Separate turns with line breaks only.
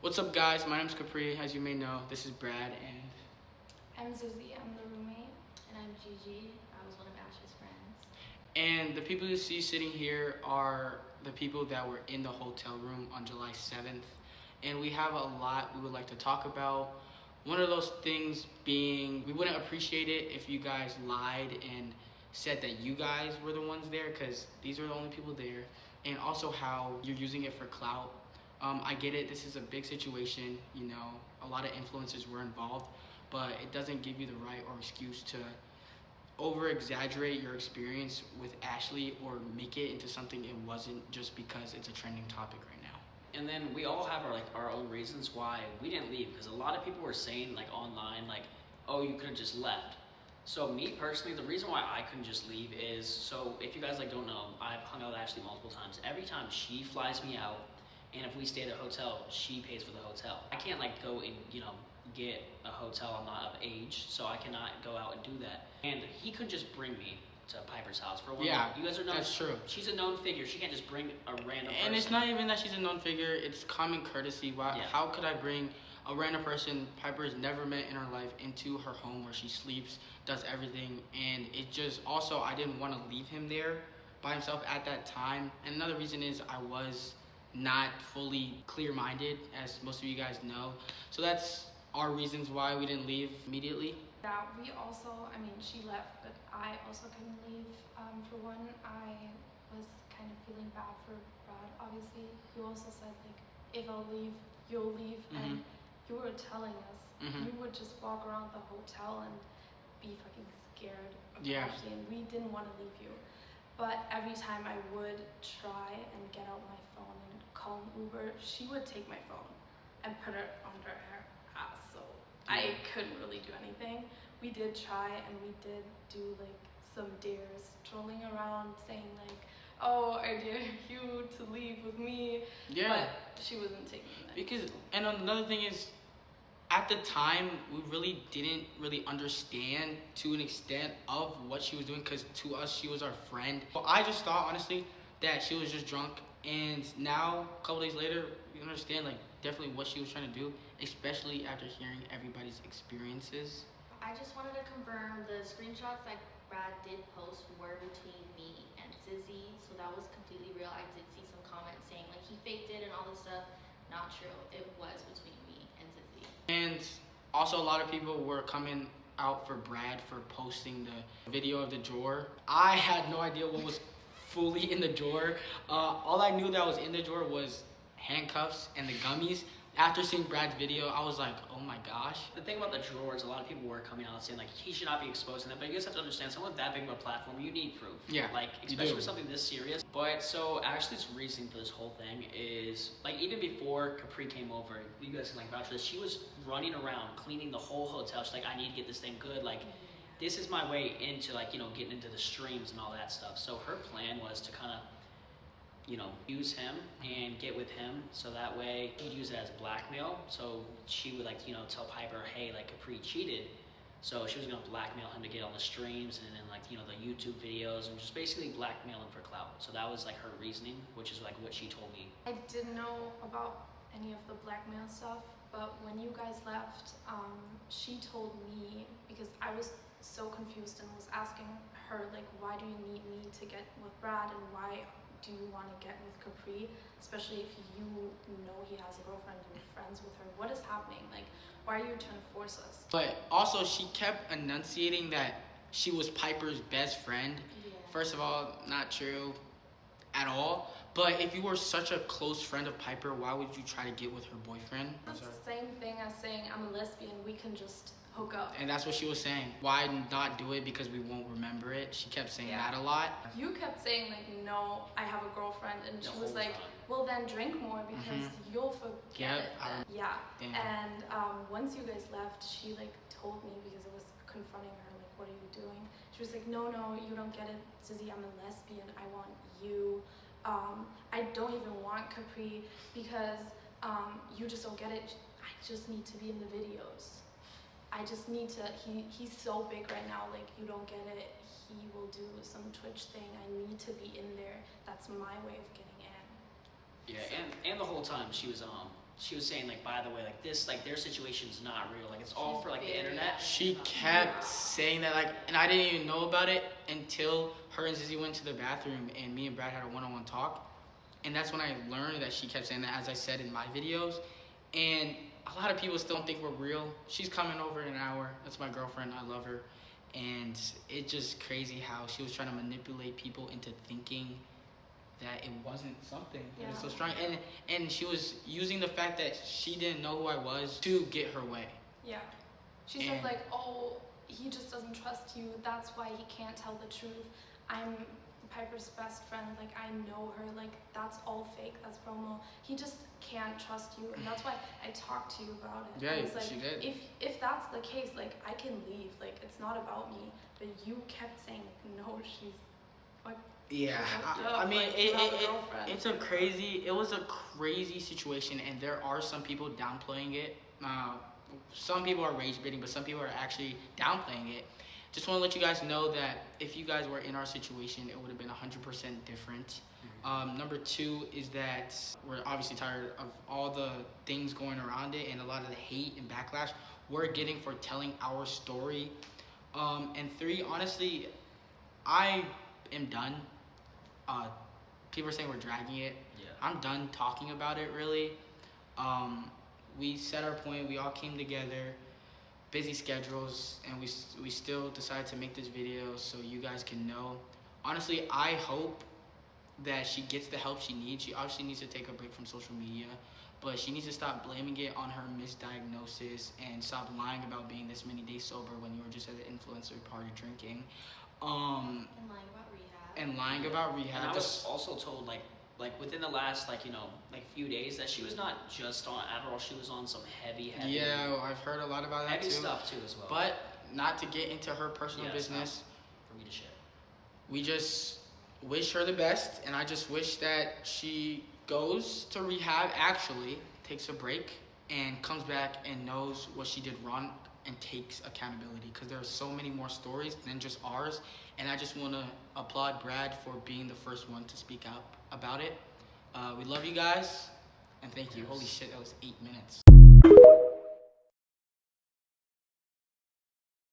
What's up, guys? My name's Capri. As you may know, this is Brad, and
I'm Zizzy, I'm the roommate.
And I'm Gigi. I was one of Ash's friends.
the people you see sitting here are the people that were in the hotel room on July 7th, and we have a lot we would like to talk about. One of those things being, we wouldn't appreciate it if you guys lied and said that you guys were the ones there, because these are the only people there, and also how you're using it for clout. I get it, this is a big situation, you know, a lot of influencers were involved, but it doesn't give you the right or excuse to over exaggerate your experience with Ashley or make it into something it wasn't, just because it's a trending topic right now.
And then we all have our own reasons why we didn't leave, because a lot of people were saying online oh, you could have just left. So me personally, the reason why I couldn't just leave is, so if you guys don't know, I've hung out with Ashley multiple times. Every time she flies me out, and if we stay at a hotel, she pays for the hotel. I can't go and get a hotel. I'm not of age, so I cannot go out and do that. And he couldn't just bring me to Piper's house for one.
Yeah,
you guys are known.
that's true.
She's a known figure. She can't just bring a random person.
And it's not even that she's a known figure, it's common courtesy. Why?
Yeah.
How could I bring a random person Piper has never met in her life into her home where she sleeps, does everything? And it just, also, I didn't want to leave him there by himself at that time. And another reason is I was not fully clear-minded, as most of you guys know. So that's our reasons why we didn't leave immediately.
Yeah, we also, she left, but I also couldn't leave. For one, I was kind of feeling bad for Brad, obviously. You also said, if I'll leave, you'll leave. And you were telling us, you would just walk around the hotel and be fucking scared of Ashley, and we didn't want to leave you. But every time I would try and get out my phone and call an Uber, she would take my phone and put it under her ass, so I couldn't really do anything. We did try, and we did do some dares, trolling around, saying oh, I dare you to leave with me.
Yeah.
But she wasn't taking that.
Because, and another thing is, at the time, we really didn't really understand to an extent of what she was doing, because to us, she was our friend. But I just thought, honestly, that she was just drunk. And now, a couple days later, we understand definitely what she was trying to do, especially after hearing everybody's experiences.
I just wanted to confirm the screenshots that Brad did post were between me and Zizzy, so that was completely real. I did see some comments saying he faked it and all this stuff. Not true. It was between me and Zizzy.
And also, a lot of people were coming out for Brad for posting the video of the drawer. I had no idea what was fully in the drawer. All I knew that was in the drawer was handcuffs and the gummies. After seeing Brad's video, I was like, oh my gosh.
The thing about the drawers, a lot of people were coming out saying he should not be exposing that, but you guys have to understand, someone with that big of a platform, you need proof.
Yeah,
especially with something this serious. But so Ashley's reasoning for this whole thing is even before Capri came over, you guys can vouch for this, she was running around cleaning the whole hotel. She's I need to get this thing good. This is my way into getting into the streams and all that stuff. So her plan was to kind of use him and get with him, so that way he'd use it as blackmail. So she would tell Piper, hey, Capri cheated, so she was gonna blackmail him to get on the streams and then the YouTube videos, and just basically blackmail him for clout. So that was her reasoning, which is what she told me.
I didn't know about any of the blackmail stuff, but when you guys left, she told me, because I was so confused and was asking her why do you need me to get with Brad, and why do you want to get with Capri, especially if you know he has a girlfriend and you're friends with her? What is happening? Why are you trying to force us?
But also, she kept enunciating that she was Piper's best friend.
Yeah.
First of all, not true at all. But if you were such a close friend of Piper, why would you try to get with her boyfriend?
It's the same thing as saying I'm a lesbian, we can just hook up.
And that's what she was saying. Why not do it? Because we won't remember it. She kept saying that a lot.
You kept saying no, I have a girlfriend, and she was well, then drink more because you'll forget it. Yeah. Damn. And once you guys left, she told me, because I was confronting her, what are you doing? She was no, you don't get it, Zizzy, I'm a lesbian, I want you. I don't even want Capri because you just don't get it. I just need to be in the videos. I just need to, he's so big right now, you don't get it. He will do some Twitch thing. I need to be in there. That's my way of getting in.
Yeah, so. and the whole time she was she was saying like, by the way, like this, like their situation's not real. Like it's all for like the internet.
She kept saying that, like, and I didn't even know about it until her and Zizzy went to the bathroom and me and Brad had a one-on-one talk. And that's when I learned that she kept saying that, as I said in my videos. And a lot of people still don't think we're real. She's coming over in an hour. That's my girlfriend. I love her. And it's just crazy how she was trying to manipulate people into thinking that it wasn't something that is so strong. And she was using the fact that she didn't know who I was to get her way.
Yeah. She said like, oh, he just doesn't trust you. That's why he can't tell the truth. I'm Piper's best friend. Like, I know her. Like, that's all fake. That's promo. He just can't trust you. And that's why I talked to you about it.
Yeah,
I was like,
she did.
If that's the case, like, I can leave. Like, it's not about me. But you kept saying, no, she's like,
yeah, I mean, it was a crazy situation, and there are some people downplaying it. Some people are rage baiting, but some people are actually downplaying it. Just want to let you guys know that if you guys were in our situation, it would have been 100% different. Number two is that we're obviously tired of all the things going around it and a lot of the hate and backlash we're getting for telling our story. And three, honestly, I am done. People are saying we're dragging it.
Yeah.
I'm done talking about it, really. We set our point. We all came together. Busy schedules, and we still decided to make this video so you guys can know. Honestly, I hope that she gets the help she needs. She obviously needs to take a break from social media, but she needs to stop blaming it on her misdiagnosis and stop lying about being this many days sober when you were just at an influencer party drinking. And lying about rehab.
And I was also told like within the last like few days that she was not just on Adderall, she was on some heavy
Yeah, I've heard a lot about that
heavy
too.
stuff too as well.
But not to get into her personal business.
For me to share.
We just wish her the best, and I just wish that she goes to rehab, actually takes a break and comes back and knows what she did wrong and takes accountability, because there are so many more stories than just ours. And I just want to applaud Brad for being the first one to speak out about it. We love you guys, and thank you. Holy shit, that was 8 minutes.